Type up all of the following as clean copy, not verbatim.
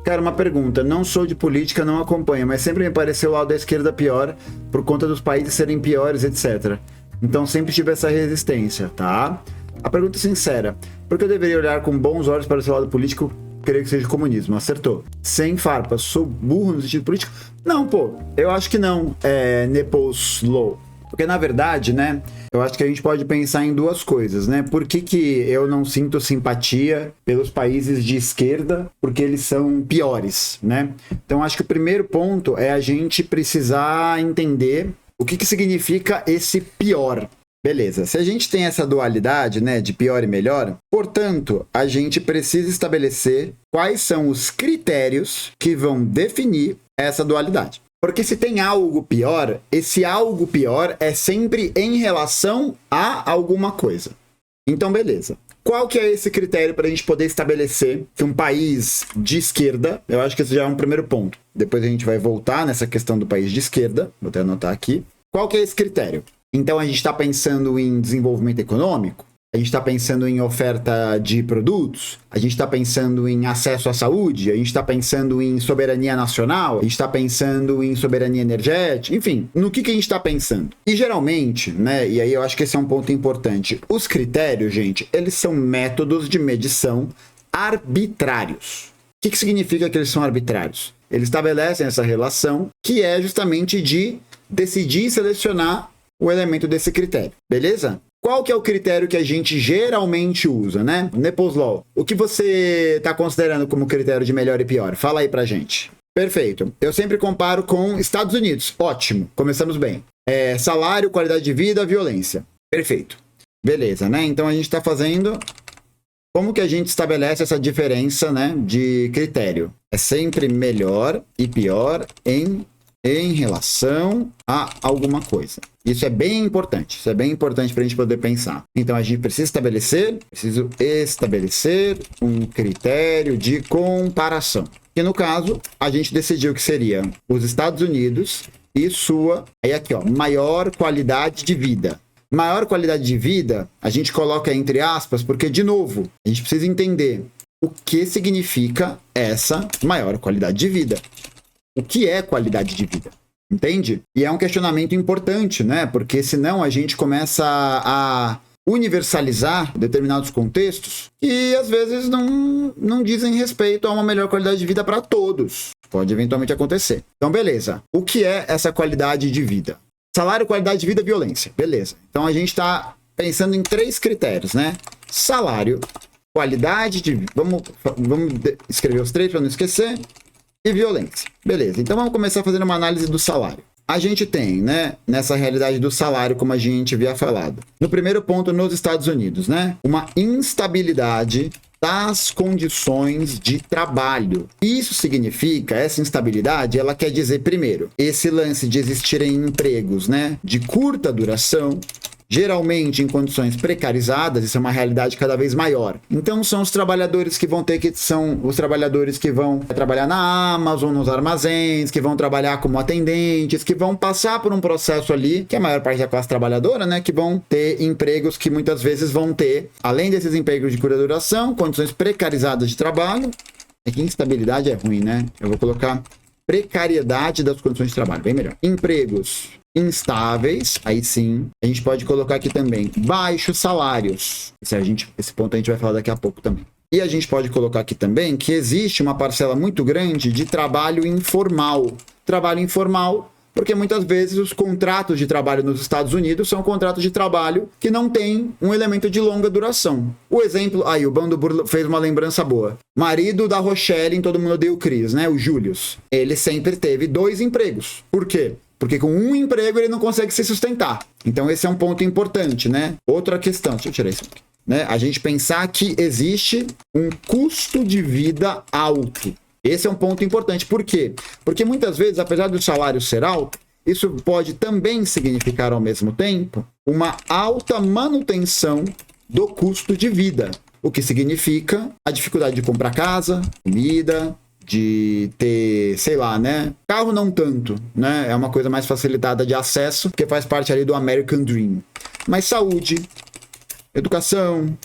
Cara, uma pergunta. Não sou de política, não acompanho, mas sempre me pareceu o lado da esquerda pior por conta dos países serem piores, etc. Então sempre tive essa resistência, tá? A pergunta é sincera. Por que eu deveria olhar com bons olhos para o seu lado político? Creio que seja comunismo. Acertou. Sem farpas. Sou burro no sentido político? Não, pô. Eu acho que não. Nepos Low. Porque, na verdade, né, eu acho que a gente pode pensar em duas coisas, né? Por que eu não sinto simpatia pelos países de esquerda? Porque eles são piores, né? Então, acho que o primeiro ponto é a gente precisar entender o que significa esse pior. Beleza, se a gente tem essa dualidade, né, de pior e melhor, portanto, a gente precisa estabelecer quais são os critérios que vão definir essa dualidade. Porque se tem algo pior, esse algo pior é sempre em relação a alguma coisa. Então, beleza. Qual que é esse critério para a gente poder estabelecer que um país de esquerda, eu acho que esse já é um primeiro ponto. Depois a gente vai voltar nessa questão do país de esquerda, vou até anotar aqui. Qual que é esse critério? Então, a gente está pensando em desenvolvimento econômico, a gente está pensando em oferta de produtos, a gente está pensando em acesso à saúde, a gente está pensando em soberania nacional, a gente está pensando em soberania energética, enfim, no que a gente está pensando? E geralmente, né, e aí eu acho que esse é um ponto importante, os critérios, gente, eles são métodos de medição arbitrários. O que significa que eles são arbitrários? Eles estabelecem essa relação que é justamente de decidir selecionar o elemento desse critério, beleza? Qual que é o critério que a gente geralmente usa, né? Nepos Law. O que você está considerando como critério de melhor e pior? Fala aí pra gente. Perfeito. Eu sempre comparo com Estados Unidos. Ótimo. Começamos bem. Salário, qualidade de vida, violência. Perfeito. Beleza, né? Então a gente está fazendo... Como que a gente estabelece essa diferença, né, de critério? É sempre melhor e pior em relação a alguma coisa. Isso é bem importante. Isso é bem importante para a gente poder pensar. Então, a gente precisa estabelecer um critério de comparação. Que, no caso, a gente decidiu que seria os Estados Unidos e sua, aí aqui, ó, maior qualidade de vida. Maior qualidade de vida, a gente coloca entre aspas, porque, de novo, a gente precisa entender o que significa essa maior qualidade de vida. O que é qualidade de vida? Entende? E é um questionamento importante, né? Porque senão a gente começa a universalizar determinados contextos que às vezes não dizem respeito a uma melhor qualidade de vida para todos. Pode eventualmente acontecer. Então, beleza. O que é essa qualidade de vida? Salário, qualidade de vida, violência. Beleza. Então, a gente está pensando em 3 critérios, né? Salário, qualidade de vida. Vamos escrever os 3 para não esquecer. E violência. Beleza, então vamos começar fazendo uma análise do salário. A gente tem, né, nessa realidade do salário, como a gente havia falado, no primeiro ponto nos Estados Unidos, né, uma instabilidade das condições de trabalho. Isso significa, essa instabilidade, ela quer dizer, primeiro, esse lance de existirem empregos, né, de curta duração, geralmente em condições precarizadas, isso é uma realidade cada vez maior. Então são os trabalhadores que vão trabalhar na Amazon, nos armazéns, que vão trabalhar como atendentes, que vão passar por um processo ali, que é a maior parte da classe trabalhadora, né, que vão ter empregos que muitas vezes vão ter, além desses empregos de curta duração, condições precarizadas de trabalho. Aqui instabilidade é ruim, né? Eu vou colocar precariedade das condições de trabalho, bem melhor. Empregos instáveis, aí sim, a gente pode colocar aqui também baixos salários. Esse ponto a gente vai falar daqui a pouco também. E a gente pode colocar aqui também que existe uma parcela muito grande de trabalho informal. Trabalho informal, porque muitas vezes os contratos de trabalho nos Estados Unidos são contratos de trabalho que não têm um elemento de longa duração. O exemplo, aí o Bando Burla fez uma lembrança boa. Marido da Rochelle em Todo Mundo Odeia o Chris, né? O Julius. Ele sempre teve 2 empregos. Por quê? Porque com um emprego ele não consegue se sustentar. Então esse é um ponto importante, né? Outra questão, deixa eu tirar isso aqui. Né? A gente pensar que existe um custo de vida alto. Esse é um ponto importante. Por quê? Porque muitas vezes, apesar do salário ser alto, isso pode também significar ao mesmo tempo uma alta manutenção do custo de vida. O que significa a dificuldade de comprar casa, comida, de ter, sei lá, né? Carro não tanto, né? É uma coisa mais facilitada de acesso, porque faz parte ali do American Dream. Mas saúde, educação,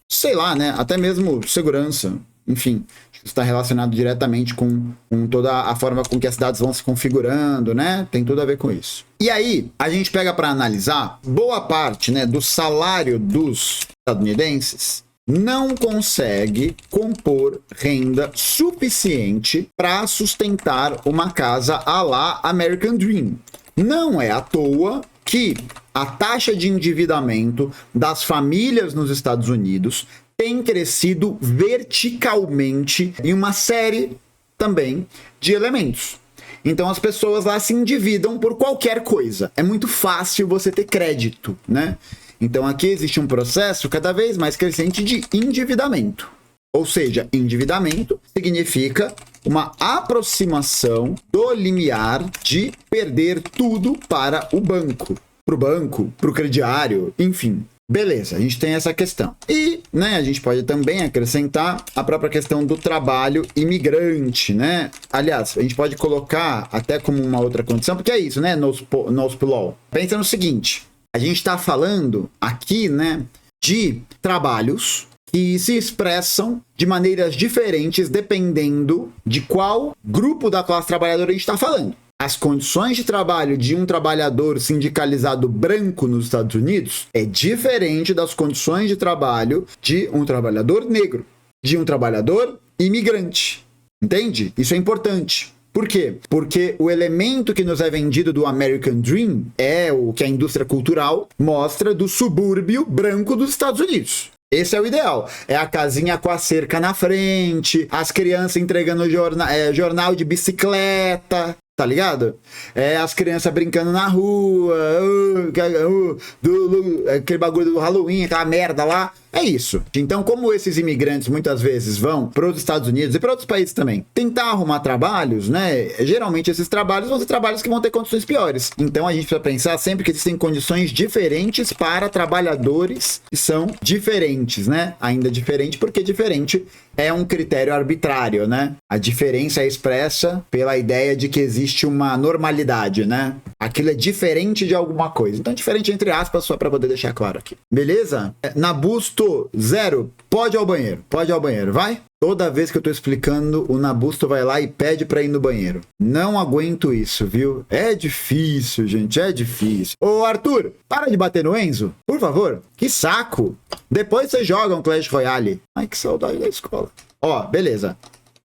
sei lá, né? Até mesmo segurança, enfim. está relacionado diretamente com toda a forma com que as cidades vão se configurando, né? Tem tudo a ver com isso. E aí, a gente pega para analisar, boa parte, né, do salário dos estadunidenses não consegue compor renda suficiente para sustentar uma casa à la American Dream. Não é à toa que a taxa de endividamento das famílias nos Estados Unidos tem crescido verticalmente em uma série também de elementos. Então as pessoas lá se endividam por qualquer coisa. É muito fácil você ter crédito, né? Então aqui existe um processo cada vez mais crescente de endividamento. Ou seja, endividamento significa uma aproximação do limiar de perder tudo para o banco. Para o banco, para o crediário, enfim. Beleza, a gente tem essa questão. E, né, a gente pode também acrescentar a própria questão do trabalho imigrante, né? Aliás, a gente pode colocar até como uma outra condição, porque é isso, né, nos law. Pensa no seguinte, a gente está falando aqui, né, de trabalhos que se expressam de maneiras diferentes dependendo de qual grupo da classe trabalhadora a gente está falando. As condições de trabalho de um trabalhador sindicalizado branco nos Estados Unidos é diferente das condições de trabalho de um trabalhador negro, de um trabalhador imigrante. Entende? Isso é importante. Por quê? Porque o elemento que nos é vendido do American Dream é o que a indústria cultural mostra do subúrbio branco dos Estados Unidos. Esse é o ideal. É a casinha com a cerca na frente, as crianças entregando jornal de bicicleta, tá ligado? As crianças brincando na rua, aquele bagulho do Halloween, aquela merda lá. É isso. Então, como esses imigrantes muitas vezes vão para os Estados Unidos e para outros países também tentar arrumar trabalhos, né? Geralmente esses trabalhos vão ser trabalhos que vão ter condições piores. Então, a gente precisa pensar sempre que existem condições diferentes para trabalhadores que são diferentes, né? Ainda diferente, porque diferente é um critério arbitrário, né? A diferença é expressa pela ideia de que existe uma normalidade, né? Aquilo é diferente de alguma coisa. Então, diferente entre aspas, só para poder deixar claro aqui. Beleza? Nabusto 0, pode ir ao banheiro, vai? Toda vez que eu tô explicando, o Nabusto vai lá e pede pra ir no banheiro. Não aguento isso, viu? É difícil, gente, é difícil. Ô, Arthur, para de bater no Enzo, por favor. Que saco. Depois você joga um Clash Royale. Ai, que saudade da escola. Ó, beleza.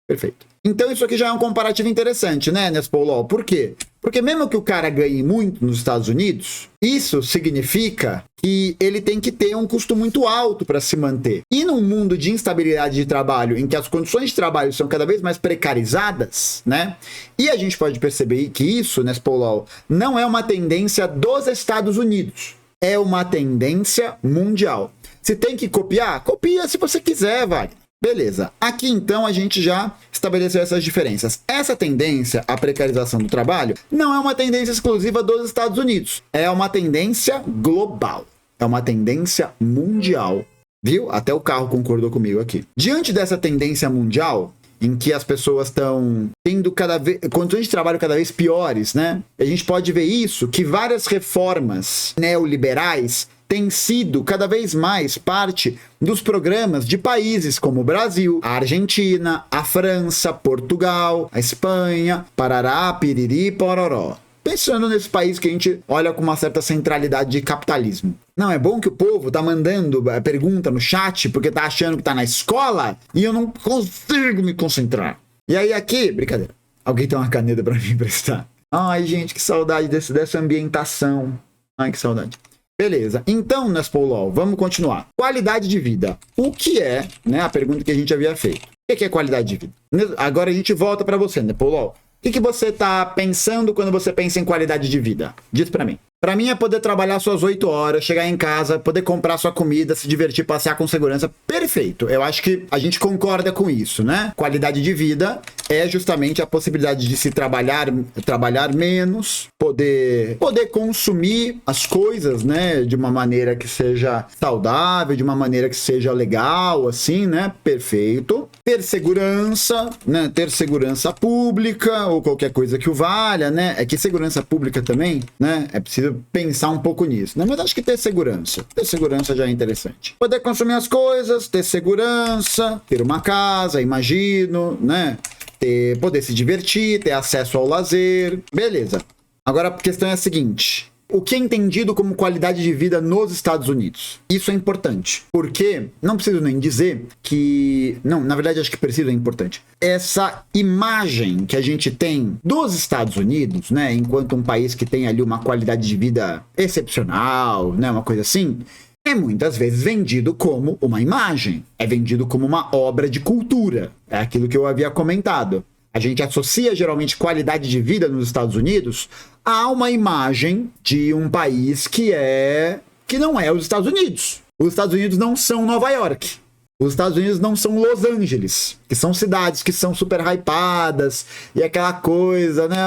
Perfeito. Então isso aqui já é um comparativo interessante, né, Nespolol? Por quê? Porque mesmo que o cara ganhe muito nos Estados Unidos, isso significa que ele tem que ter um custo muito alto para se manter. E num mundo de instabilidade de trabalho, em que as condições de trabalho são cada vez mais precarizadas, né? E a gente pode perceber que isso, Nespolol, não é uma tendência dos Estados Unidos. É uma tendência mundial. Se tem que copiar? Copia se você quiser, vai. Beleza, aqui então a gente já estabeleceu essas diferenças. Essa tendência à precarização do trabalho não é uma tendência exclusiva dos Estados Unidos, é uma tendência global, é uma tendência mundial, viu? Até o carro concordou comigo aqui. Diante dessa tendência mundial, em que as pessoas estão tendo condições de trabalho cada vez piores, né? A gente pode ver isso, que várias reformas neoliberais tem sido cada vez mais parte dos programas de países como o Brasil, a Argentina, a França, Portugal, a Espanha, parará, piriri, pororó. Pensando nesse país que a gente olha com uma certa centralidade de capitalismo. Não é bom que o povo tá mandando pergunta no chat porque tá achando que tá na escola e eu não consigo me concentrar. E aí aqui, brincadeira, alguém tem uma caneta pra me emprestar? Ai, gente, que saudade dessa ambientação. Ai, que saudade. Beleza, então, Nespolol, vamos continuar. Qualidade de vida. O que é, né, a pergunta que a gente havia feito. O que é qualidade de vida? Agora a gente volta para você, Nespolol. O que você está pensando quando você pensa em qualidade de vida? Diz para mim. Para mim é poder trabalhar suas 8 horas, chegar em casa, poder comprar sua comida, se divertir, passear com segurança. Perfeito. Eu acho que a gente concorda com isso, né? Qualidade de vida é justamente a possibilidade de se trabalhar menos, poder consumir as coisas, né, de uma maneira que seja saudável, de uma maneira que seja legal, assim, né, perfeito. Ter segurança, né, ter segurança pública ou qualquer coisa que o valha, né, é que segurança pública também, né, é preciso pensar um pouco nisso, né, mas acho que ter segurança já é interessante. Poder consumir as coisas, ter segurança, ter uma casa, imagino, né, poder se divertir, ter acesso ao lazer, beleza. Agora a questão é a seguinte: o que é entendido como qualidade de vida nos Estados Unidos? Isso é importante, porque não preciso nem dizer que... Não, na verdade acho que preciso, é importante. Essa imagem que a gente tem dos Estados Unidos, né, enquanto um país que tem ali uma qualidade de vida excepcional, né, uma coisa assim, é muitas vezes vendido como uma imagem, é vendido como uma obra de cultura. É aquilo que eu havia comentado. A gente associa geralmente qualidade de vida nos Estados Unidos a uma imagem de um país que não é os Estados Unidos. Os Estados Unidos não são Nova York. Os Estados Unidos não são Los Angeles, que são cidades que são super hypadas e aquela coisa, né?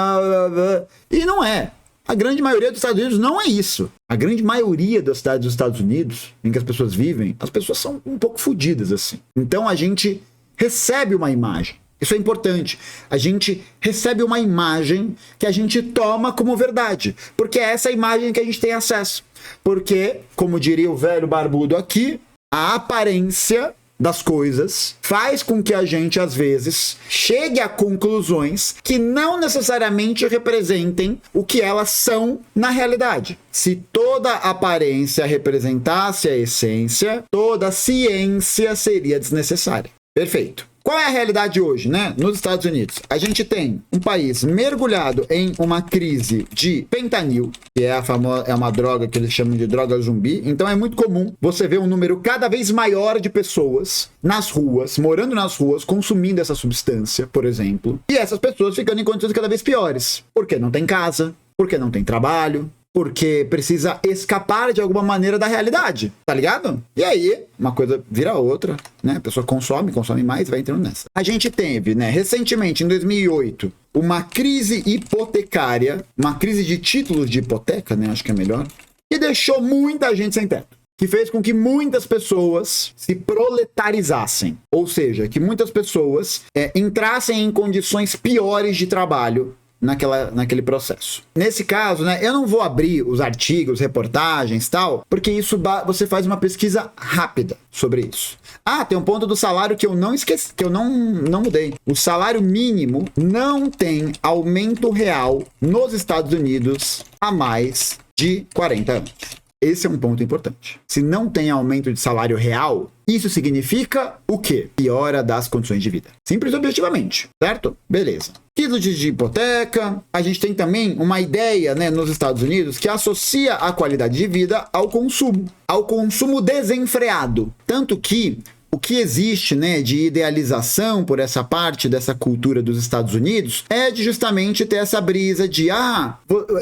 E não é. A grande maioria dos Estados Unidos não é isso. A grande maioria das cidades dos Estados Unidos, em que as pessoas vivem, as pessoas são um pouco fodidas, assim. Então a gente recebe uma imagem. Isso é importante. A gente recebe uma imagem que a gente toma como verdade. Porque é essa imagem que a gente tem acesso. Porque, como diria o velho barbudo aqui, a aparência das coisas faz com que a gente, às vezes, chegue a conclusões que não necessariamente representem o que elas são na realidade. Se toda aparência representasse a essência, toda ciência seria desnecessária. Perfeito. Qual é a realidade hoje, né? Nos Estados Unidos, a gente tem um país mergulhado em uma crise de fentanil, que é uma droga que eles chamam de droga zumbi. Então é muito comum você ver um número cada vez maior de pessoas nas ruas, morando nas ruas, consumindo essa substância, por exemplo. E essas pessoas ficando em condições cada vez piores. Porque não tem casa, porque não tem trabalho, porque precisa escapar de alguma maneira da realidade, tá ligado? E aí, uma coisa vira outra, né? A pessoa consome mais e vai entrando nessa. A gente teve, né, recentemente, em 2008, uma crise hipotecária, uma crise de títulos de hipoteca, né? Acho que é melhor, que deixou muita gente sem teto. Que fez com que muitas pessoas se proletarizassem. Ou seja, que muitas pessoas entrassem em condições piores de trabalho naquele processo. Nesse caso, né, eu não vou abrir os artigos, reportagens e tal, porque isso você faz uma pesquisa rápida sobre isso. Ah, tem um ponto do salário que eu não esqueci, que eu não mudei. O salário mínimo não tem aumento real nos Estados Unidos há mais de 40 anos. Esse é um ponto importante. Se não tem aumento de salário real, isso significa o quê? Piora das condições de vida. Simples e objetivamente, certo? Beleza. Títulos de hipoteca. A gente tem também uma ideia, né, nos Estados Unidos que associa a qualidade de vida ao consumo desenfreado. Tanto que o que existe, né, de idealização por essa parte dessa cultura dos Estados Unidos é de justamente ter essa brisa de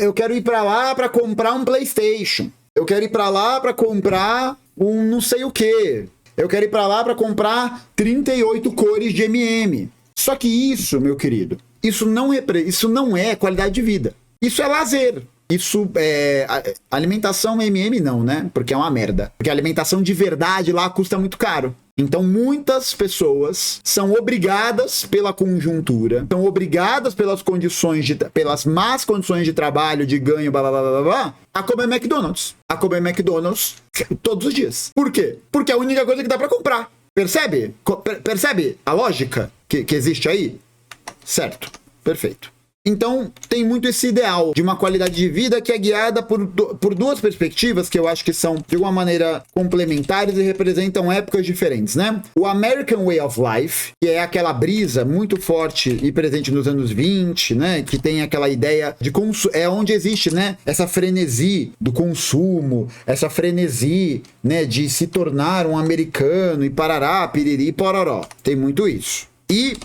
eu quero ir para lá para comprar um PlayStation. Eu quero ir para lá para comprar um não sei o quê. Eu quero ir para lá para comprar 38 cores de M&M. Só que isso, meu querido, isso não é qualidade de vida. Isso é lazer. Isso é... Alimentação M&M não, né? Porque é uma merda. Porque a alimentação de verdade lá custa muito caro. Então, muitas pessoas são obrigadas pela conjuntura, são obrigadas pelas más condições de trabalho, de ganho, blá, blá, blá, blá, blá, a comer McDonald's. A comer McDonald's todos os dias. Por quê? Porque é a única coisa que dá pra comprar. Percebe? Percebe a lógica que existe aí? Certo. Perfeito. Então, tem muito esse ideal de uma qualidade de vida que é guiada por duas perspectivas que eu acho que são, de alguma maneira, complementares e representam épocas diferentes, né? O American Way of Life, que é aquela brisa muito forte e presente nos anos 20, né? Que tem aquela ideia de é onde existe, né? Essa frenesi do consumo, essa frenesi, né? De se tornar um americano e parará, piriri, pororó. Tem muito isso. E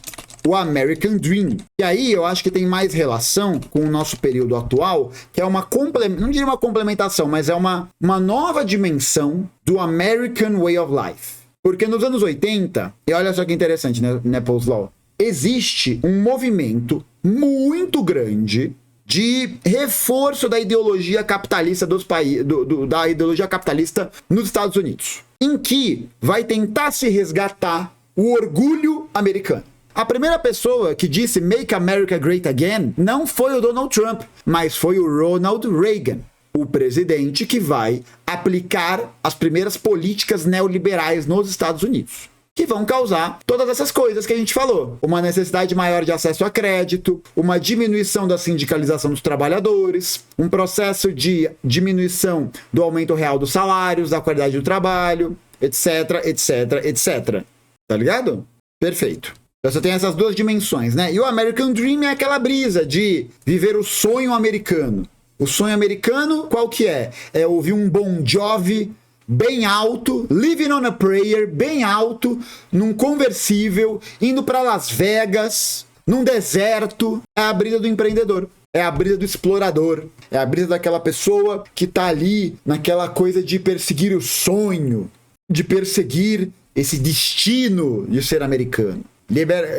o American Dream. E aí eu acho que tem mais relação com o nosso período atual, que é não diria uma complementação, mas é uma nova dimensão do American Way of Life. Porque nos anos 80, e olha só que interessante, né, Nepal's Law, existe um movimento muito grande de reforço da ideologia capitalista dos países, da ideologia capitalista nos Estados Unidos, em que vai tentar se resgatar o orgulho americano. A primeira pessoa que disse Make America Great Again não foi o Donald Trump, mas foi o Ronald Reagan, o presidente que vai aplicar as primeiras políticas neoliberais nos Estados Unidos, que vão causar todas essas coisas que a gente falou. Uma necessidade maior de acesso a crédito, uma diminuição da sindicalização dos trabalhadores, um processo de diminuição do aumento real dos salários, da qualidade do trabalho, etc, etc, etc. Tá ligado? Perfeito. Você tem essas duas dimensões, né? E o American Dream é aquela brisa de viver o sonho americano. O sonho americano, qual que é? É ouvir um Bon Jovi bem alto, Living on a Prayer, bem alto, num conversível, indo para Las Vegas, num deserto. É a brisa do empreendedor. É a brisa do explorador. É a brisa daquela pessoa que tá ali naquela coisa de perseguir o sonho, de perseguir esse destino de ser americano.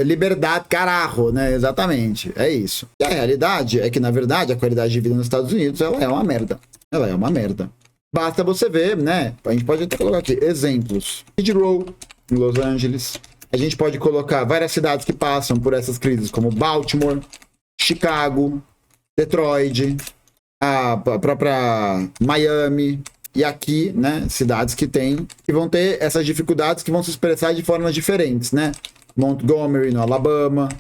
Liberdade, carajo, né? Exatamente. É isso. E a realidade é que, na verdade, a qualidade de vida nos Estados Unidos, ela é uma merda. Ela é uma merda. Basta você ver, né? A gente pode até colocar aqui exemplos. Skid Row, em Los Angeles. A gente pode colocar várias cidades que passam por essas crises, como Baltimore, Chicago, Detroit, a própria Miami. E aqui, né? Cidades que vão ter essas dificuldades que vão se expressar de formas diferentes, né? Montgomery, no Alabama,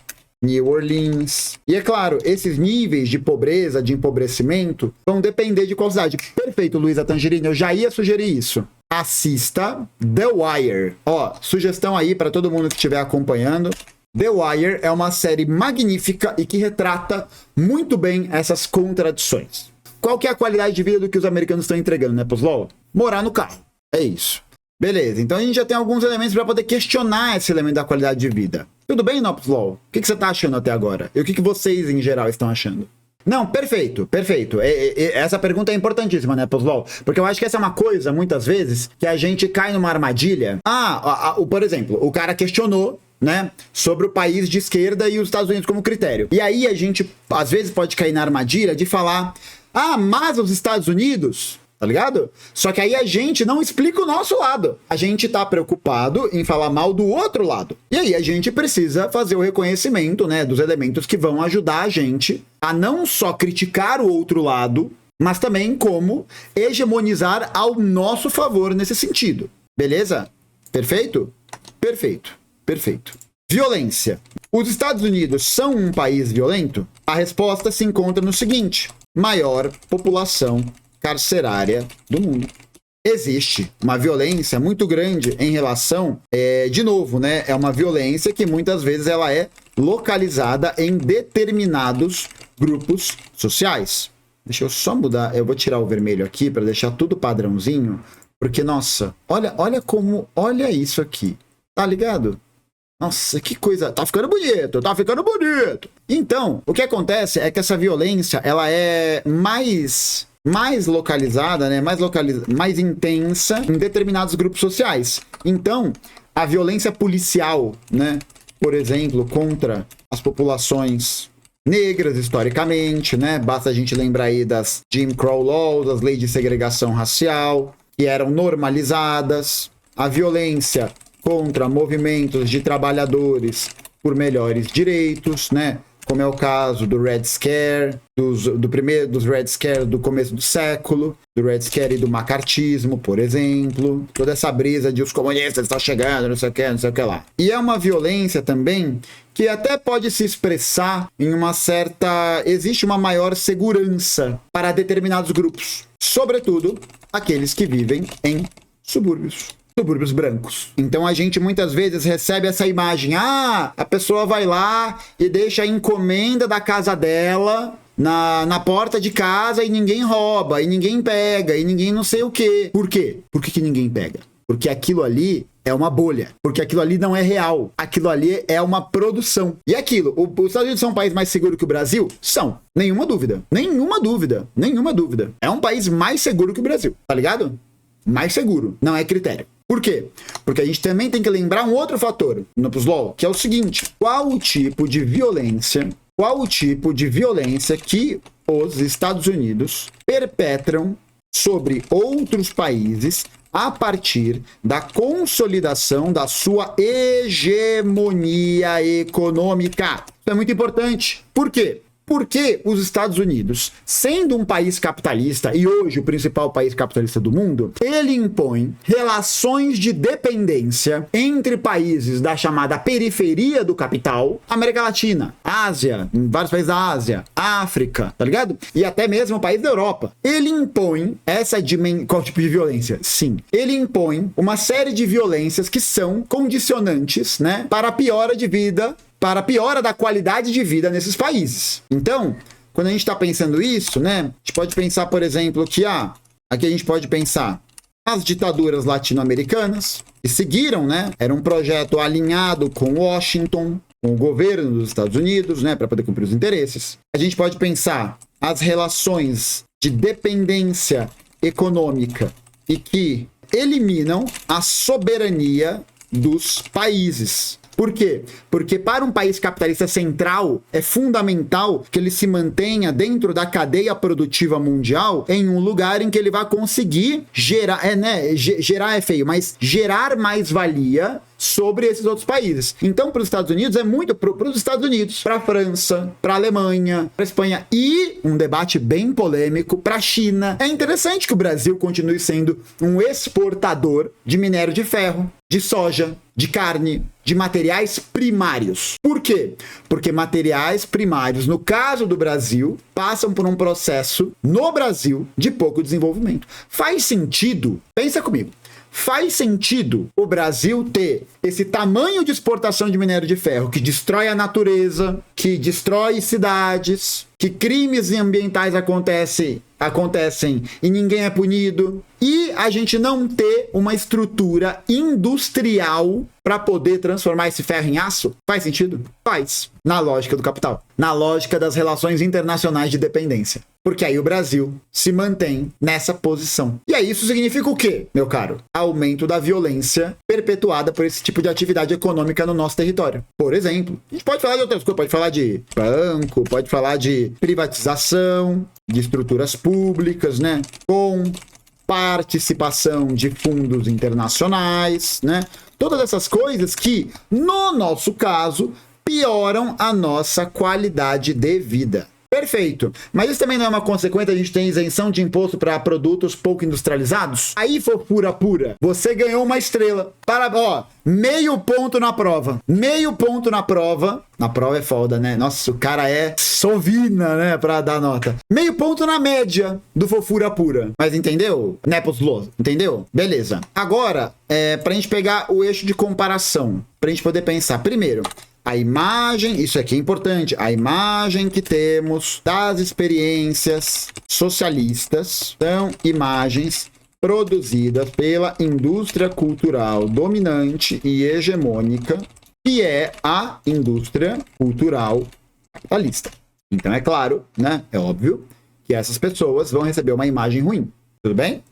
New Orleans. E é claro, esses níveis de pobreza, de empobrecimento, vão depender de qual cidade. Perfeito, Luísa Tangerina, eu já ia sugerir isso. Assista The Wire. Ó, sugestão aí para todo mundo que estiver acompanhando. The Wire é uma série magnífica e que retrata muito bem essas contradições. Qual que é a qualidade de vida do que os americanos estão entregando, né, Poslow? Morar no carro. É isso. Beleza, então a gente já tem alguns elementos para poder questionar esse elemento da qualidade de vida. Tudo bem, Nopslow? O que você está achando até agora? E o que vocês, em geral, estão achando? Não, perfeito, perfeito. Essa pergunta é importantíssima, né, Poslow? Porque eu acho que essa é uma coisa, muitas vezes, que a gente cai numa armadilha. Por exemplo, o cara questionou, né, sobre o país de esquerda e os Estados Unidos como critério. E aí a gente, às vezes, pode cair na armadilha de falar, mas os Estados Unidos... Tá ligado? Só que aí a gente não explica o nosso lado. A gente tá preocupado em falar mal do outro lado. E aí a gente precisa fazer o reconhecimento, né, dos elementos que vão ajudar a gente a não só criticar o outro lado, mas também como hegemonizar ao nosso favor nesse sentido. Beleza? Perfeito? Perfeito. Perfeito. Violência. Os Estados Unidos são um país violento? A resposta se encontra no seguinte: maior população carcerária do mundo. Existe uma violência muito grande em relação, de novo, né? É uma violência que muitas vezes ela é localizada em determinados grupos sociais. Deixa eu só mudar, eu vou tirar o vermelho aqui para deixar tudo padrãozinho, porque, nossa, olha isso aqui, tá ligado? Nossa, que coisa, tá ficando bonito, tá ficando bonito. Então, o que acontece é que essa violência, ela é mais localizada, né? Mais intensa em determinados grupos sociais. Então, a violência policial, né? Por exemplo, contra as populações negras, historicamente, né? Basta a gente lembrar aí das Jim Crow Laws, das leis de segregação racial, que eram normalizadas. A violência contra movimentos de trabalhadores por melhores direitos, né? Como é o caso do Red Scare, dos Red Scare do começo do século, do Red Scare e do macartismo, por exemplo. Toda essa brisa de os comunistas estão chegando, não sei o que lá. E é uma violência também que até pode se expressar em uma certa... Existe uma maior segurança para determinados grupos, sobretudo aqueles que vivem em subúrbios brancos. Então a gente muitas vezes recebe essa imagem, a pessoa vai lá e deixa a encomenda da casa dela na porta de casa e ninguém rouba, e ninguém pega, e ninguém não sei o quê. Por quê? Por que ninguém pega? Porque aquilo ali é uma bolha. Porque aquilo ali não é real. Aquilo ali é uma produção. E aquilo, os Estados Unidos são um país mais seguro que o Brasil? São. Nenhuma dúvida. Nenhuma dúvida. Nenhuma dúvida. É um país mais seguro que o Brasil. Tá ligado? Mais seguro. Não é critério. Por quê? Porque a gente também tem que lembrar um outro fator no PUSLOL, que é o seguinte: qual o tipo de violência que os Estados Unidos perpetram sobre outros países a partir da consolidação da sua hegemonia econômica? Isso é muito importante. Por quê? Porque os Estados Unidos, sendo um país capitalista e hoje o principal país capitalista do mundo, ele impõe relações de dependência entre países da chamada periferia do capital, América Latina, Ásia, em vários países da Ásia, África, tá ligado? E até mesmo o país da Europa. Ele impõe qual tipo de violência? Sim. Ele impõe uma série de violências que são condicionantes, né, para a piora de vida, para a piora da qualidade de vida nesses países. Então, quando a gente está pensando isso, né, a gente pode pensar, por exemplo, que aqui a gente pode pensar as ditaduras latino-americanas que seguiram, né, era um projeto alinhado com Washington, com o governo dos Estados Unidos, né, para poder cumprir os interesses. A gente pode pensar as relações de dependência econômica e que eliminam a soberania dos países. Por quê? Porque para um país capitalista central é fundamental que ele se mantenha dentro da cadeia produtiva mundial em um lugar em que ele vai conseguir gerar, gerar é feio, mas gerar mais valia sobre esses outros países. Então, para os Estados Unidos, é muito para os Estados Unidos, para a França, para a Alemanha, para a Espanha e um debate bem polêmico para a China. É interessante que o Brasil continue sendo um exportador de minério de ferro, de soja, de carne, de materiais primários. Por quê? Porque materiais primários, no caso do Brasil, passam por um processo, no Brasil, de pouco desenvolvimento. Faz sentido? Pensa comigo. Faz sentido o Brasil ter esse tamanho de exportação de minério de ferro que destrói a natureza, que destrói cidades, que crimes ambientais acontecem e ninguém é punido, e a gente não ter uma estrutura industrial para poder transformar esse ferro em aço? Faz sentido? Faz. Na lógica do capital. Na lógica das relações internacionais de dependência. Porque aí o Brasil se mantém nessa posição. E aí isso significa o quê, meu caro? Aumento da violência perpetuada por esse tipo de atividade econômica no nosso território. Por exemplo, a gente pode falar de outras coisas, pode falar de banco, pode falar de privatização, de estruturas públicas, né? Com participação de fundos internacionais, né? Todas essas coisas que, no nosso caso, pioram a nossa qualidade de vida. Perfeito. Mas isso também não é uma consequência, a gente tem isenção de imposto para produtos pouco industrializados? Aí, fofura pura, você ganhou uma estrela. Meio ponto na prova. Meio ponto na prova. Na prova é foda, né? Nossa, o cara é sovina, né? Pra dar nota. Meio ponto na média do fofura pura. Mas entendeu? Nepos-Lo, entendeu? Beleza. Agora, pra gente pegar o eixo de comparação, pra gente poder pensar, primeiro, a imagem, isso aqui é importante, a imagem que temos das experiências socialistas são imagens produzidas pela indústria cultural dominante e hegemônica, que é a indústria cultural capitalista. Então é claro, né? É óbvio que essas pessoas vão receber uma imagem ruim. Tudo bem?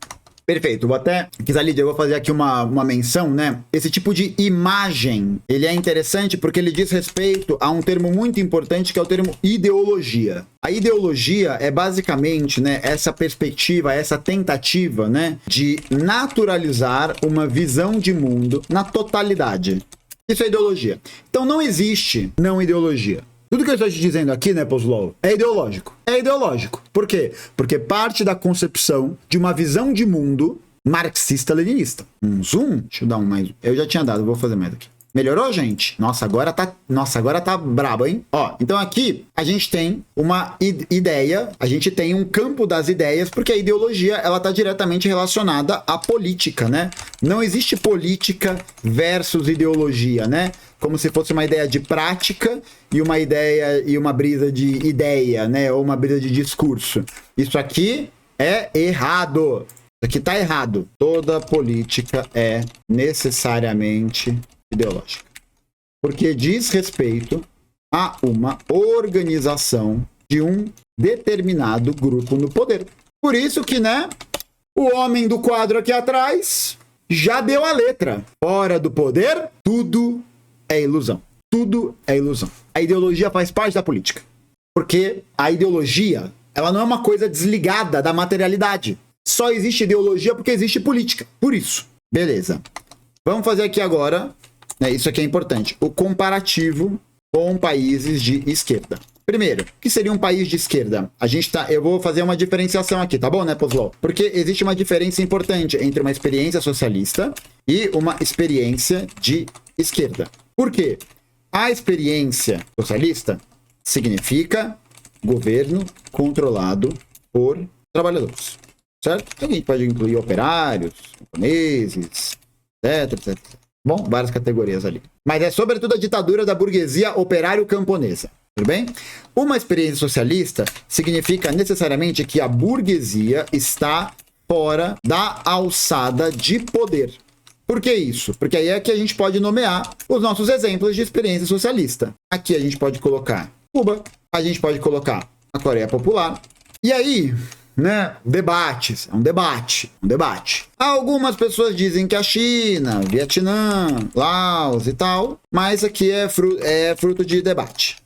Perfeito, vou até, Kizalid, eu vou fazer aqui uma menção, né? Esse tipo de imagem, ele é interessante porque ele diz respeito a um termo muito importante que é o termo ideologia. A ideologia é basicamente, né, essa perspectiva, essa tentativa, né, de naturalizar uma visão de mundo na totalidade. Isso é ideologia. Então não existe não ideologia. Tudo que eu estou te dizendo aqui, né, PUSLOL, é ideológico. É ideológico. Por quê? Porque parte da concepção de uma visão de mundo marxista-leninista. Um zoom? Deixa eu dar um mais. Eu já tinha dado, vou fazer mais aqui. Melhorou, gente? Nossa, agora tá brabo, hein? Ó, então aqui a gente tem uma ideia, a gente tem um campo das ideias, porque a ideologia, ela tá diretamente relacionada à política, né? Não existe política versus ideologia, né? Como se fosse uma ideia de prática e uma ideia e uma brisa de ideia, né? Ou uma brisa de discurso. Isso aqui é errado. Isso aqui tá errado. Toda política é necessariamente ideológica. Porque diz respeito a uma organização de um determinado grupo no poder. Por isso que, né, o homem do quadro aqui atrás já deu a letra. Fora do poder, tudo é ilusão. Tudo é ilusão. A ideologia faz parte da política. Porque a ideologia, ela não é uma coisa desligada da materialidade. Só existe ideologia porque existe política. Por isso. Beleza. Vamos fazer aqui agora, né, isso aqui é importante, o comparativo com países de esquerda. Primeiro, o que seria um país de esquerda? Eu vou fazer uma diferenciação aqui, tá bom, né, Poslow? Porque existe uma diferença importante entre uma experiência socialista e uma experiência de esquerda. Por quê? A experiência socialista significa governo controlado por trabalhadores, certo? A gente pode incluir operários, camponeses, etc. Bom, várias categorias ali. Mas é sobretudo a ditadura da burguesia operário-camponesa. Tudo bem? Uma experiência socialista significa necessariamente que a burguesia está fora da alçada de poder. Por que isso? Porque aí é que a gente pode nomear os nossos exemplos de experiência socialista. Aqui a gente pode colocar Cuba, a gente pode colocar a Coreia Popular. E aí, né, debates, é um debate. Algumas pessoas dizem que a China, Vietnã, Laos e tal, mas aqui é fruto de debate.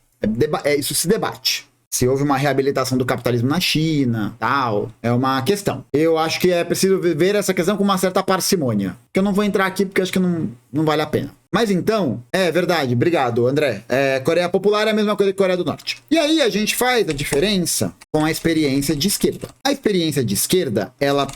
Isso se debate. Se houve uma reabilitação do capitalismo na China, tal, é uma questão. Eu acho que é preciso ver essa questão com uma certa parcimônia. Que eu não vou entrar aqui porque acho que não vale a pena. Mas então, é verdade, obrigado, André. Coreia Popular é a mesma coisa que Coreia do Norte. E aí a gente faz a diferença com a experiência de esquerda. A experiência de esquerda, ela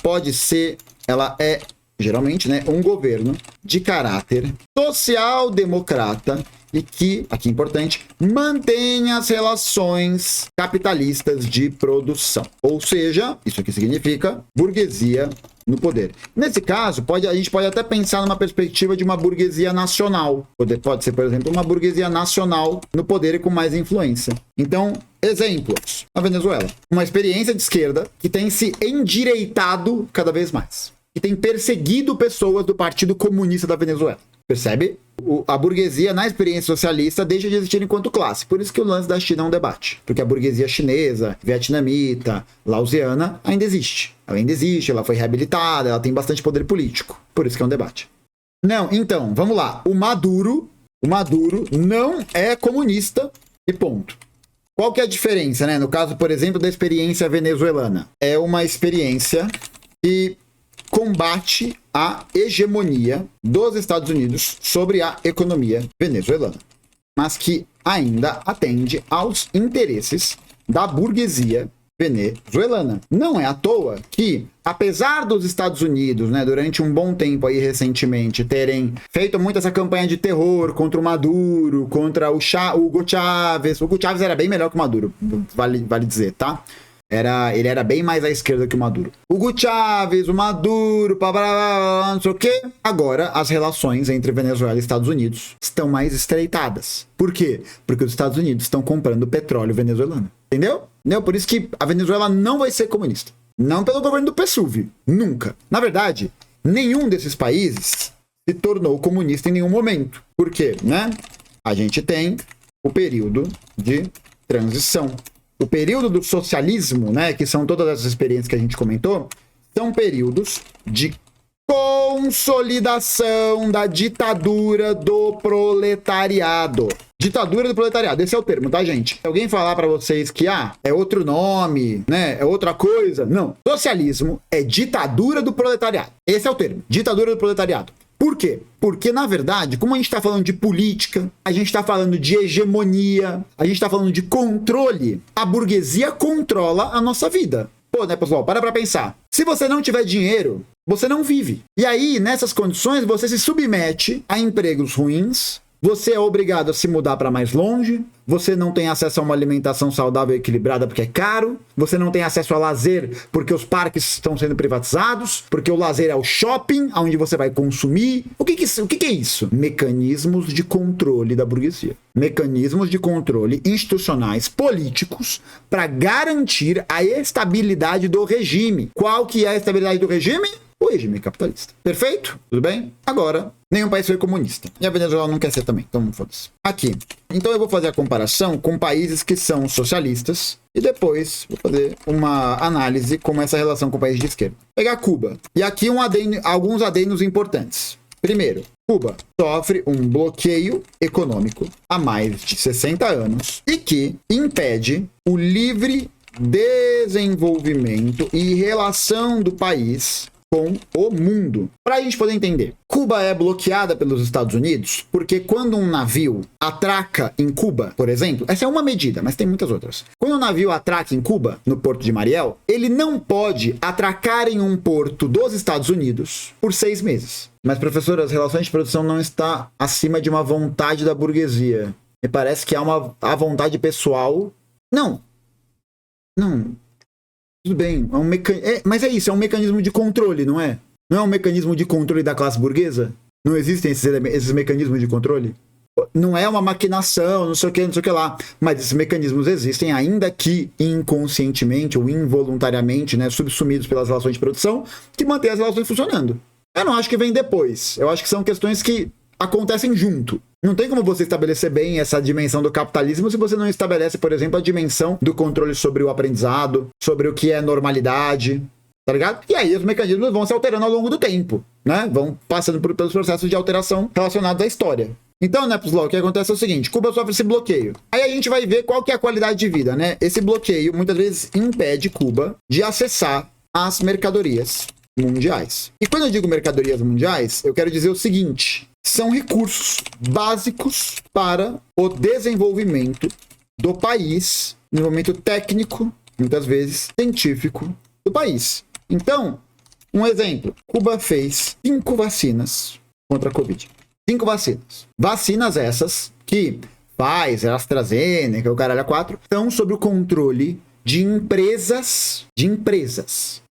é geralmente, né, um governo de caráter social-democrata e que, aqui é importante, mantém as relações capitalistas de produção. Ou seja, isso aqui significa burguesia no poder. Nesse caso, a gente pode até pensar numa perspectiva de uma burguesia nacional. Pode ser, por exemplo, uma burguesia nacional no poder e com mais influência. Então, exemplos. A Venezuela. Uma experiência de esquerda que tem se endireitado cada vez mais. Que tem perseguido pessoas do Partido Comunista da Venezuela. Percebe? A burguesia, na experiência socialista, deixa de existir enquanto classe. Por isso que o lance da China é um debate. Porque a burguesia chinesa, vietnamita, laosiana, ainda existe. Ela ainda existe, ela foi reabilitada, ela tem bastante poder político. Por isso que é um debate. Não, então, vamos lá. O Maduro não é comunista e ponto. Qual que é a diferença, né? No caso, por exemplo, da experiência venezuelana. É uma experiência que combate a hegemonia dos Estados Unidos sobre a economia venezuelana, mas que ainda atende aos interesses da burguesia venezuelana. Não é à toa que, apesar dos Estados Unidos, né, durante um bom tempo aí recentemente, terem feito muito essa campanha de terror contra o Maduro, contra o Hugo Chávez. O Hugo Chávez era bem melhor que o Maduro, vale dizer, tá? Ele era bem mais à esquerda que o Maduro. Hugo Chávez, o Maduro, não sei o quê. Agora, as relações entre Venezuela e Estados Unidos estão mais estreitadas. Por quê? Porque os Estados Unidos estão comprando petróleo venezuelano. Entendeu? Por isso que a Venezuela não vai ser comunista. Não pelo governo do PSUV. Nunca. Na verdade, nenhum desses países se tornou comunista em nenhum momento. Por quê? Né? A gente tem o período de transição. O período do socialismo, né, que são todas essas experiências que a gente comentou, são períodos de consolidação da ditadura do proletariado. Ditadura do proletariado, esse é o termo, tá, gente? Se alguém falar pra vocês que, é outro nome, né, é outra coisa, não. Socialismo é ditadura do proletariado. Esse é o termo, ditadura do proletariado. Por quê? Porque, na verdade, como a gente está falando de política, a gente está falando de hegemonia, a gente está falando de controle, a burguesia controla a nossa vida. Pô, né, pessoal? Para pra pensar. Se você não tiver dinheiro, você não vive. E aí, nessas condições, você se submete a empregos ruins, você é obrigado a se mudar para mais longe, você não tem acesso a uma alimentação saudável e equilibrada porque é caro, você não tem acesso a lazer porque os parques estão sendo privatizados, porque o lazer é o shopping, onde você vai consumir. O que é isso? Mecanismos de controle da burguesia. Mecanismos de controle institucionais políticos para garantir a estabilidade do regime. Qual que é a estabilidade do regime? o regime capitalista. Perfeito? Tudo bem? Agora, nenhum país foi comunista. E a Venezuela não quer ser também, então foda-se. Aqui. Então eu vou fazer a comparação com países que são socialistas e depois vou fazer uma análise como essa relação com o país de esquerda. Pegar Cuba. E aqui alguns adenos importantes. Primeiro, Cuba sofre um bloqueio econômico há mais de 60 anos e que impede o livre desenvolvimento e relação do país com o mundo. Para a gente poder entender, Cuba é bloqueada pelos Estados Unidos porque quando um navio atraca em Cuba, por exemplo, essa é uma medida, mas tem muitas outras. Quando um navio atraca em Cuba, no porto de Mariel, ele não pode atracar em um porto dos Estados Unidos por 6 meses. Mas, professor, as relações de produção não está acima de uma vontade da burguesia. Me parece que há a vontade pessoal. Não. Tudo bem, mas é isso, é um mecanismo de controle, não é? Não é um mecanismo de controle da classe burguesa? Não existem esses mecanismos de controle? Não é uma maquinação, não sei o que lá. Mas esses mecanismos existem, ainda que inconscientemente ou involuntariamente, né, subsumidos pelas relações de produção, que mantêm as relações funcionando. Eu não acho que vem depois. Eu acho que são questões que acontecem junto. Não tem como você estabelecer bem essa dimensão do capitalismo se você não estabelece, por exemplo, a dimensão do controle sobre o aprendizado, sobre o que é normalidade, tá ligado? E aí os mecanismos vão se alterando ao longo do tempo, né? Vão passando pelos processos de alteração relacionados à história. Então, né, pessoal, o que acontece é o seguinte, Cuba sofre esse bloqueio. Aí a gente vai ver qual que é a qualidade de vida, né? Esse bloqueio, muitas vezes, impede Cuba de acessar as mercadorias mundiais. E quando eu digo mercadorias mundiais, eu quero dizer o seguinte, são recursos básicos para o desenvolvimento do país, desenvolvimento técnico, muitas vezes científico do país. Então, um exemplo, Cuba fez 5 vacinas contra a Covid. 5 vacinas. Vacinas essas que Pfizer, AstraZeneca, o caralho a 4, estão sob o controle de empresas.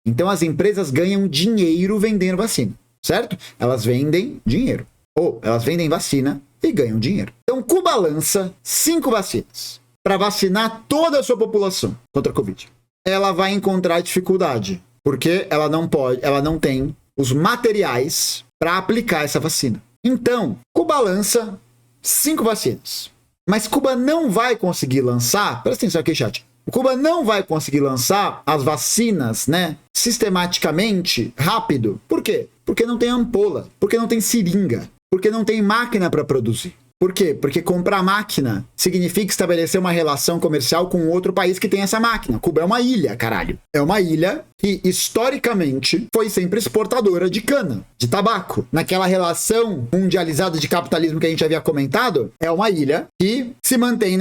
Então as empresas ganham dinheiro vendendo vacina, certo? Elas vendem dinheiro. Ou elas vendem vacina e ganham dinheiro. Então Cuba lança 5 vacinas para vacinar toda a sua população contra a Covid. Ela vai encontrar dificuldade, porque ela não tem os materiais para aplicar essa vacina. Então, Cuba lança 5 vacinas. Mas Cuba não vai conseguir lançar, presta atenção aqui, chat. Cuba não vai conseguir lançar as vacinas, né, sistematicamente, rápido. Por quê? Porque não tem ampola, porque não tem seringa, porque não tem máquina para produzir. Por quê? Porque comprar máquina significa estabelecer uma relação comercial com outro país que tem essa máquina. Cuba é uma ilha, caralho. É uma ilha que, historicamente, foi sempre exportadora de cana, de tabaco. Naquela relação mundializada de capitalismo que a gente havia comentado, é uma ilha que se manteve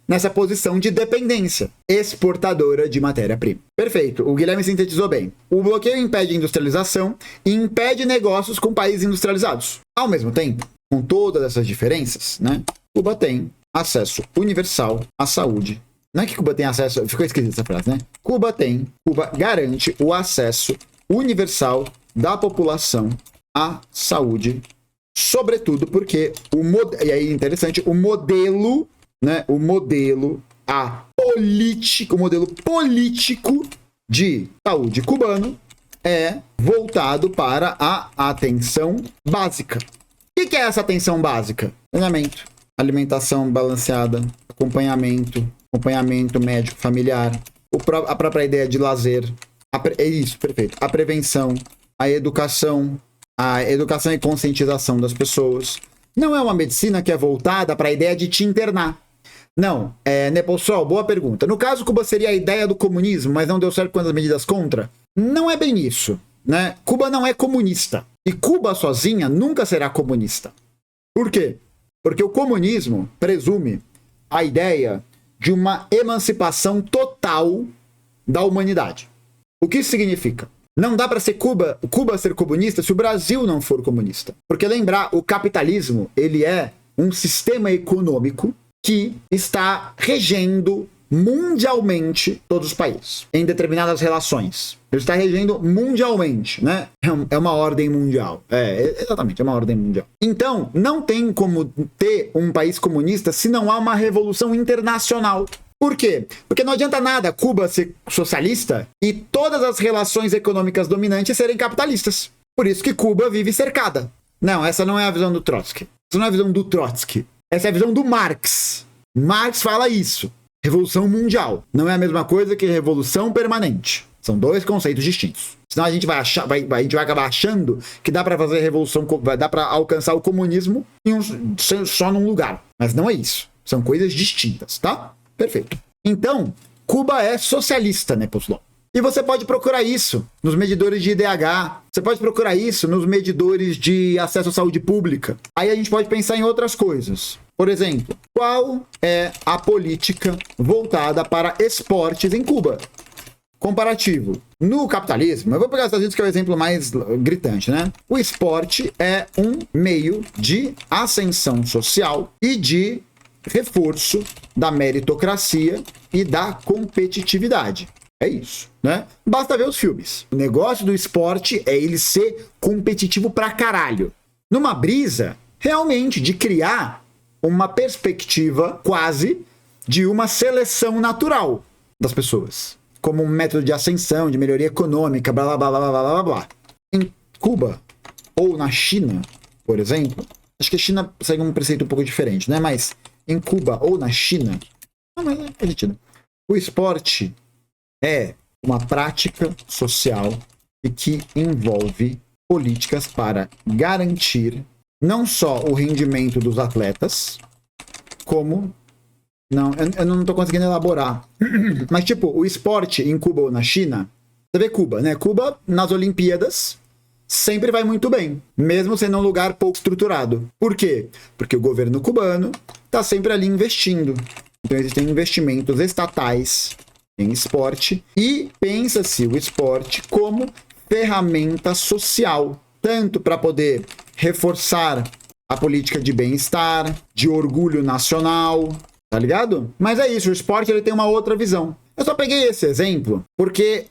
nessa posição de dependência, exportadora de matéria-prima. Perfeito, o Guilherme sintetizou bem. O bloqueio impede a industrialização e impede negócios com países industrializados. Ao mesmo tempo, com todas essas diferenças, né, Cuba tem acesso universal à saúde. Não é que Cuba tem acesso... Ficou esquisita essa frase, né? Cuba garante o acesso universal da população à saúde, sobretudo porque e aí interessante, o modelo político de saúde cubano é voltado para a atenção básica. O que é essa atenção básica? Treinamento, alimentação balanceada, acompanhamento médico familiar, a própria ideia de lazer. É isso, perfeito. A prevenção, a educação e conscientização das pessoas. Não é uma medicina que é voltada para a ideia de te internar. Não, Nepolsol, boa pergunta. No caso, Cuba seria a ideia do comunismo, mas não deu certo com as medidas contra? Não é bem isso, né? Cuba não é comunista. E Cuba sozinha nunca será comunista. Por quê? Porque o comunismo presume a ideia de uma emancipação total da humanidade. O que isso significa? Não dá para ser Cuba ser comunista se o Brasil não for comunista. Porque lembrar, o capitalismo, ele é um sistema econômico que está regendo mundialmente todos os países, em determinadas relações. Ele está regendo mundialmente, né? É uma ordem mundial. Exatamente, é uma ordem mundial. Então, não tem como ter um país comunista se não há uma revolução internacional. Por quê? Porque não adianta nada Cuba ser socialista e todas as relações econômicas dominantes serem capitalistas. Por isso que Cuba vive cercada. Não, essa não é a visão do Trotsky. Essa não é a visão do Trotsky. Essa é a visão do Marx. Marx fala isso. Revolução mundial. Não é a mesma coisa que revolução permanente. São dois conceitos distintos. Senão a gente vai acabar achando que dá para fazer revolução, dá para alcançar o comunismo só num lugar. Mas não é isso. São coisas distintas, tá? Perfeito. Então, Cuba é socialista, né, Poslon? E você pode procurar isso nos medidores de IDH. Você pode procurar isso nos medidores de acesso à saúde pública. Aí a gente pode pensar em outras coisas. Por exemplo, qual é a política voltada para esportes em Cuba? Comparativo. No capitalismo, eu vou pegar os Estados Unidos, que é o exemplo mais gritante, né? O esporte é um meio de ascensão social e de reforço da meritocracia e da competitividade. É isso, né? Basta ver os filmes. O negócio do esporte é ele ser competitivo pra caralho. Numa brisa, realmente, de criar uma perspectiva quase de uma seleção natural das pessoas. Como um método de ascensão, de melhoria econômica, blá, blá, blá, blá, blá, blá, blá. Em Cuba, ou na China, por exemplo, acho que a China segue um preceito um pouco diferente, né? Mas em Cuba ou na China, não, mas é sentido. O esporte é uma prática social e que envolve políticas para garantir não só o rendimento dos atletas, como... Não, eu não tô conseguindo elaborar. Mas, tipo, o esporte em Cuba ou na China, você vê Cuba, né? Cuba, nas Olimpíadas, sempre vai muito bem, mesmo sendo um lugar pouco estruturado. Por quê? Porque o governo cubano tá sempre ali investindo. Então, existem investimentos estatais em esporte e pensa-se o esporte como ferramenta social, tanto para poder reforçar a política de bem-estar, de orgulho nacional, tá ligado? Mas é isso, o esporte ele tem uma outra visão. Eu só peguei esse exemplo porque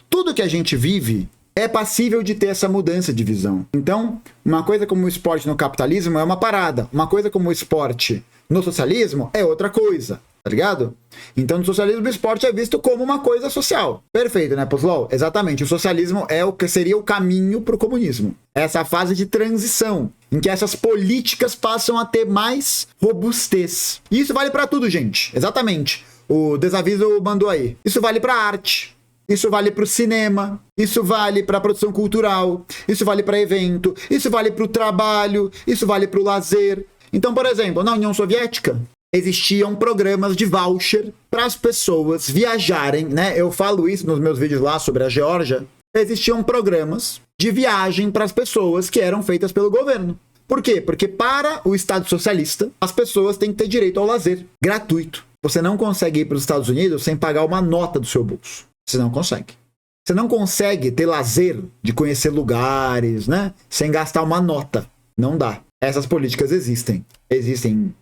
tudo que a gente vive é passível de ter essa mudança de visão. Então, uma coisa como o esporte no capitalismo é uma parada, uma coisa como o esporte no socialismo é outra coisa, tá ligado? Então, no socialismo, o esporte é visto como uma coisa social. Perfeito, né, Poslol? Exatamente. O socialismo é o que seria o caminho para o comunismo. Essa fase de transição, em que essas políticas passam a ter mais robustez. E isso vale para tudo, gente. Exatamente. O Desaviso mandou aí. Isso vale para arte. Isso vale para o cinema, isso vale para a produção cultural, isso vale para evento, isso vale para o trabalho, isso vale para o lazer. Então, por exemplo, na União Soviética, existiam programas de voucher para as pessoas viajarem, né? Eu falo isso nos meus vídeos lá sobre a Geórgia. Existiam programas de viagem para as pessoas que eram feitas pelo governo. Por quê? Porque para o Estado socialista, as pessoas têm que ter direito ao lazer gratuito. Você não consegue ir para os Estados Unidos sem pagar uma nota do seu bolso. Você não consegue. Você não consegue ter lazer de conhecer lugares, né? Sem gastar uma nota. Não dá. Essas políticas existem. Existem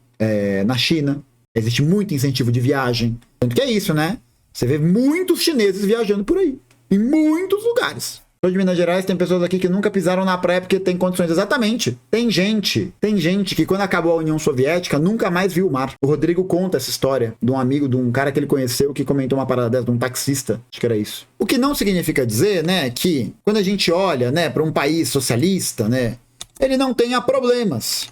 na China. Existe muito incentivo de viagem. Tanto que é isso, né? Você vê muitos chineses viajando por aí. Em muitos lugares. Sou de Minas Gerais, tem pessoas aqui que nunca pisaram na praia porque tem condições. Exatamente. Tem gente que quando acabou a União Soviética nunca mais viu o mar. O Rodrigo conta essa história de um amigo, de um cara que ele conheceu que comentou uma parada dessa, de um taxista. Acho que era isso. O que não significa dizer, né, que quando a gente olha, né, para um país socialista, né, ele não tenha problemas.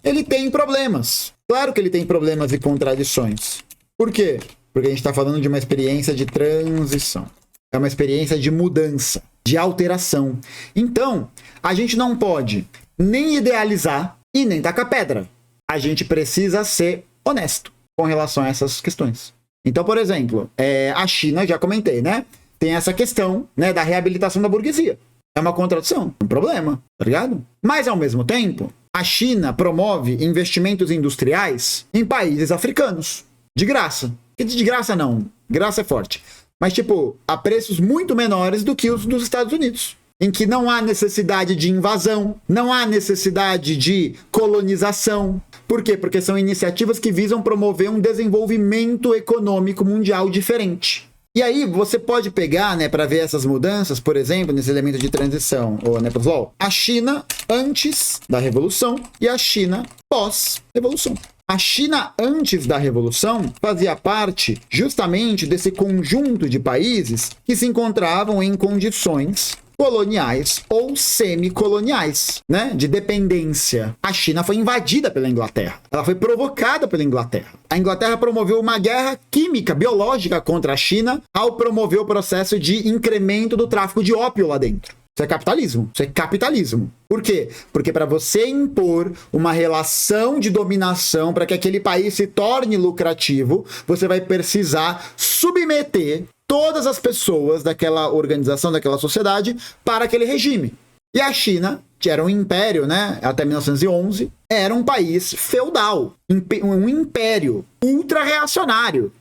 Ele tem problemas. Claro que ele tem problemas e contradições. Por quê? Porque a gente está falando de uma experiência de transição. É uma experiência de mudança, de alteração. Então, a gente não pode nem idealizar e nem tacar pedra. A gente precisa ser honesto com relação a essas questões. Então, por exemplo, a China, já comentei, né? Tem essa questão, né, da reabilitação da burguesia. É uma contradição, um problema, tá ligado? Mas, ao mesmo tempo, a China promove investimentos industriais em países africanos. De graça. De graça não, graça é forte. Mas, tipo, a preços muito menores do que os dos Estados Unidos. Em que não há necessidade de invasão, não há necessidade de colonização. Por quê? Porque são iniciativas que visam promover um desenvolvimento econômico mundial diferente. E aí, você pode pegar, né, para ver essas mudanças, por exemplo, nesse elemento de transição, né, pessoal? A China antes da Revolução e a China pós-Revolução. A China, antes da Revolução, fazia parte justamente desse conjunto de países que se encontravam em condições coloniais ou semicoloniais, né, de dependência. A China foi invadida pela Inglaterra. Ela foi provocada pela Inglaterra. A Inglaterra promoveu uma guerra química, biológica contra a China ao promover o processo de incremento do tráfico de ópio lá dentro. Isso é capitalismo. Isso é capitalismo. Por quê? Porque para você impor uma relação de dominação para que aquele país se torne lucrativo, você vai precisar submeter todas as pessoas daquela organização, daquela sociedade, para aquele regime. E a China, que era um império, né, até 1911, era um país feudal, um império ultra-reacionário.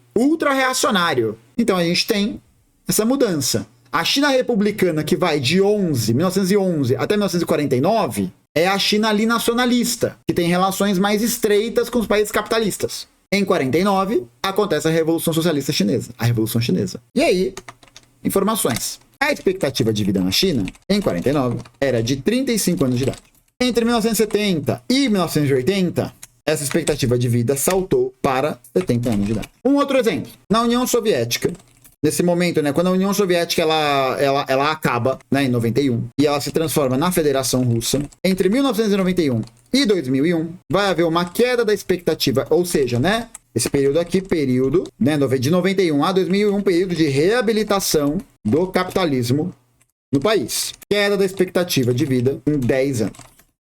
Então a gente tem essa mudança. A China republicana, que vai de 1911 até 1949, é a China ali nacionalista, que tem relações mais estreitas com os países capitalistas. Em 49, acontece a Revolução Socialista Chinesa, a Revolução Chinesa. E aí, informações. A expectativa de vida na China, em 49, era de 35 anos de idade. Entre 1970 e 1980, essa expectativa de vida saltou para 70 anos de idade. Um outro exemplo. Na União Soviética, nesse momento, né, quando a União Soviética ela acaba, né, em 91, e ela se transforma na Federação Russa, entre 1991 e 2001, vai haver uma queda da expectativa, ou seja, né, esse período aqui, né, de 91 a 2001, período de reabilitação do capitalismo no país. Queda da expectativa de vida em 10 anos.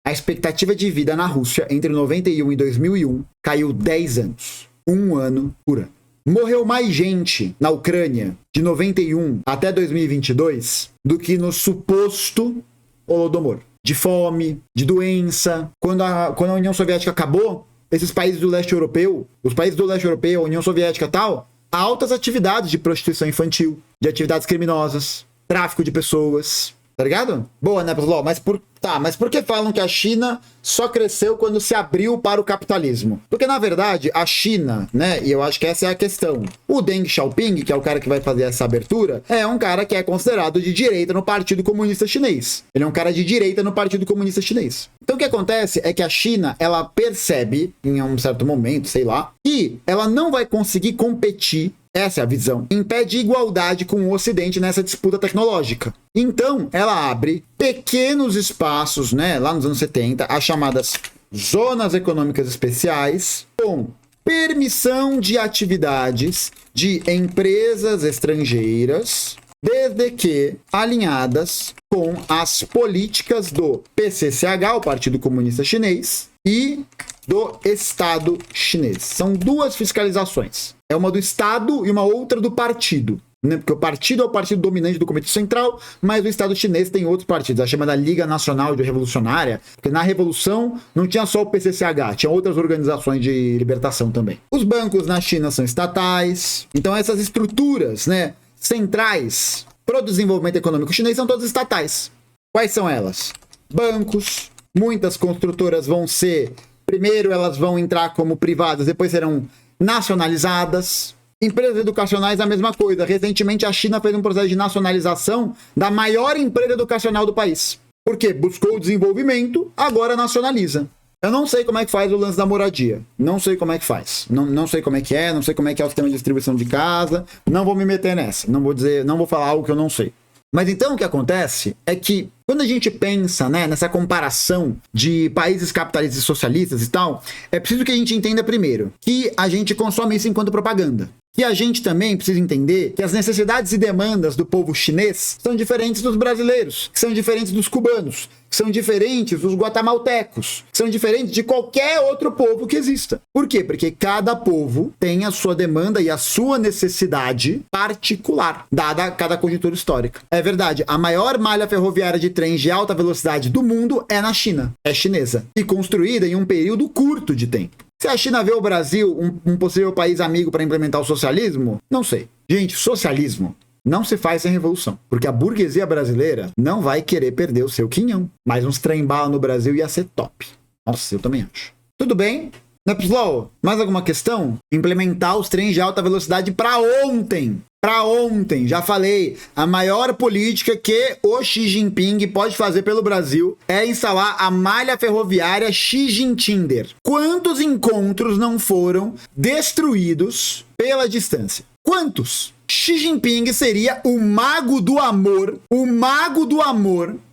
A expectativa de vida na Rússia entre 91 e 2001 caiu 10 anos. Um ano por ano. Morreu mais gente na Ucrânia de 91 até 2022 do que no suposto Holodomor. De fome, de doença. Quando a União Soviética acabou, esses países do leste europeu, os países do leste europeu, a União Soviética e tal, altas atividades de prostituição infantil, de atividades criminosas, tráfico de pessoas, tá ligado? Boa, né, pessoal? Mas por que falam que a China só cresceu quando se abriu para o capitalismo? Porque, na verdade, a China, né, e eu acho que essa é a questão, o Deng Xiaoping, que é o cara que vai fazer essa abertura, é um cara que é considerado de direita no Partido Comunista Chinês. Ele é um cara de direita no Partido Comunista Chinês. Então, o que acontece é que a China, ela percebe, em um certo momento, sei lá, que ela não vai conseguir competir. Essa é a visão. Em pé de igualdade com o Ocidente nessa disputa tecnológica. Então, ela abre pequenos espaços, né, lá nos anos 70, as chamadas zonas econômicas especiais, com permissão de atividades de empresas estrangeiras, desde que alinhadas com as políticas do PCCH, o Partido Comunista Chinês, e do Estado chinês. São duas fiscalizações. É uma do Estado e uma outra do partido. Né? Porque o partido é o partido dominante do Comitê Central, mas o Estado chinês tem outros partidos. A chamada Liga Nacional de Revolucionária, porque na Revolução não tinha só o PCCH, tinha outras organizações de libertação também. Os bancos na China são estatais. Então essas estruturas, né, centrais para o desenvolvimento econômico chinês são todas estatais. Quais são elas? Bancos. Muitas construtoras vão ser... Primeiro elas vão entrar como privadas, depois serão nacionalizadas. Empresas educacionais, a mesma coisa. Recentemente, a China fez um processo de nacionalização da maior empresa educacional do país. Por quê? Buscou o desenvolvimento, agora nacionaliza. Eu não sei como é que faz o lance da moradia. Não sei como é que faz. Não sei como é que é, não sei como é que é o sistema de distribuição de casa. Não vou me meter nessa. Não vou falar algo que eu não sei. Mas então o que acontece é que quando a gente pensa, né, nessa comparação de países capitalistas e socialistas e tal, é preciso que a gente entenda primeiro que a gente consome isso enquanto propaganda. E a gente também precisa entender que as necessidades e demandas do povo chinês são diferentes dos brasileiros, que são diferentes dos cubanos, que são diferentes dos guatemaltecos, que são diferentes de qualquer outro povo que exista. Por quê? Porque cada povo tem a sua demanda e a sua necessidade particular, dada cada conjuntura histórica. É verdade, a maior malha ferroviária de trens de alta velocidade do mundo é na China, é chinesa, e construída em um período curto de tempo. Se a China vê o Brasil um possível país amigo para implementar o socialismo, não sei. Gente, socialismo não se faz sem revolução, porque a burguesia brasileira não vai querer perder o seu quinhão. Mas uns trem-bala no Brasil ia ser top. Nossa, eu também acho. Tudo bem, Nepslow, mais alguma questão? Implementar os trens de alta velocidade para ontem. Para ontem, já falei, a maior política que o Xi Jinping pode fazer pelo Brasil é instalar a malha ferroviária Xi Jinpinger. Quantos encontros não foram destruídos pela distância? Quantos? Xi Jinping seria o mago do amor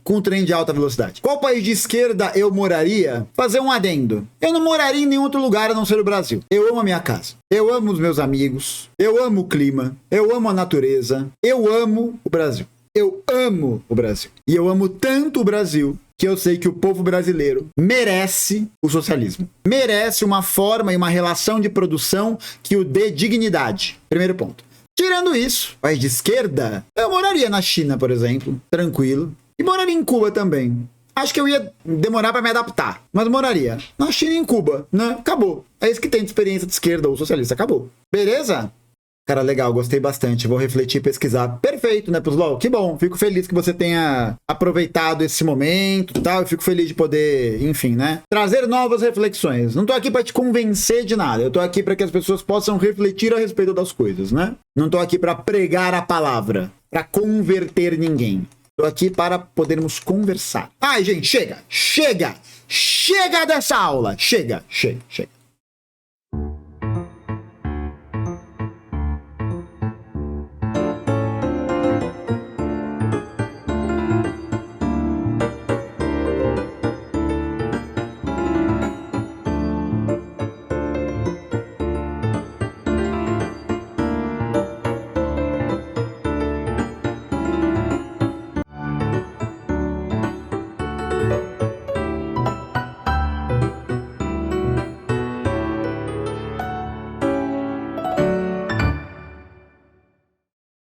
com o trem de alta velocidade. Qual país de esquerda eu moraria? Fazer um adendo. Eu não moraria em nenhum outro lugar a não ser o Brasil. Eu amo a minha casa. Eu amo os meus amigos. Eu amo o clima. Eu amo a natureza. Eu amo o Brasil. Eu amo o Brasil. E eu amo tanto o Brasil que eu sei que o povo brasileiro merece o socialismo. Merece uma forma e uma relação de produção que o dê dignidade. Primeiro ponto. Tirando isso, país de esquerda, eu moraria na China, por exemplo, tranquilo. E moraria em Cuba também. Acho que eu ia demorar para me adaptar, mas moraria na China e em Cuba, né? Acabou. É isso que tem de experiência de esquerda ou socialista. Acabou. Beleza? Cara, legal, gostei bastante. Vou refletir e pesquisar. Perfeito, né, Nepslow? Que bom. Fico feliz que você tenha aproveitado esse momento e tal. Eu fico feliz de poder, enfim, né? Trazer novas reflexões. Não tô aqui para te convencer de nada. Eu tô aqui para que as pessoas possam refletir a respeito das coisas, né? Não tô aqui para pregar a palavra, para converter ninguém. Tô aqui para podermos conversar. Ai, gente, chega! Chega! Chega dessa aula! Chega! Chega! Chega!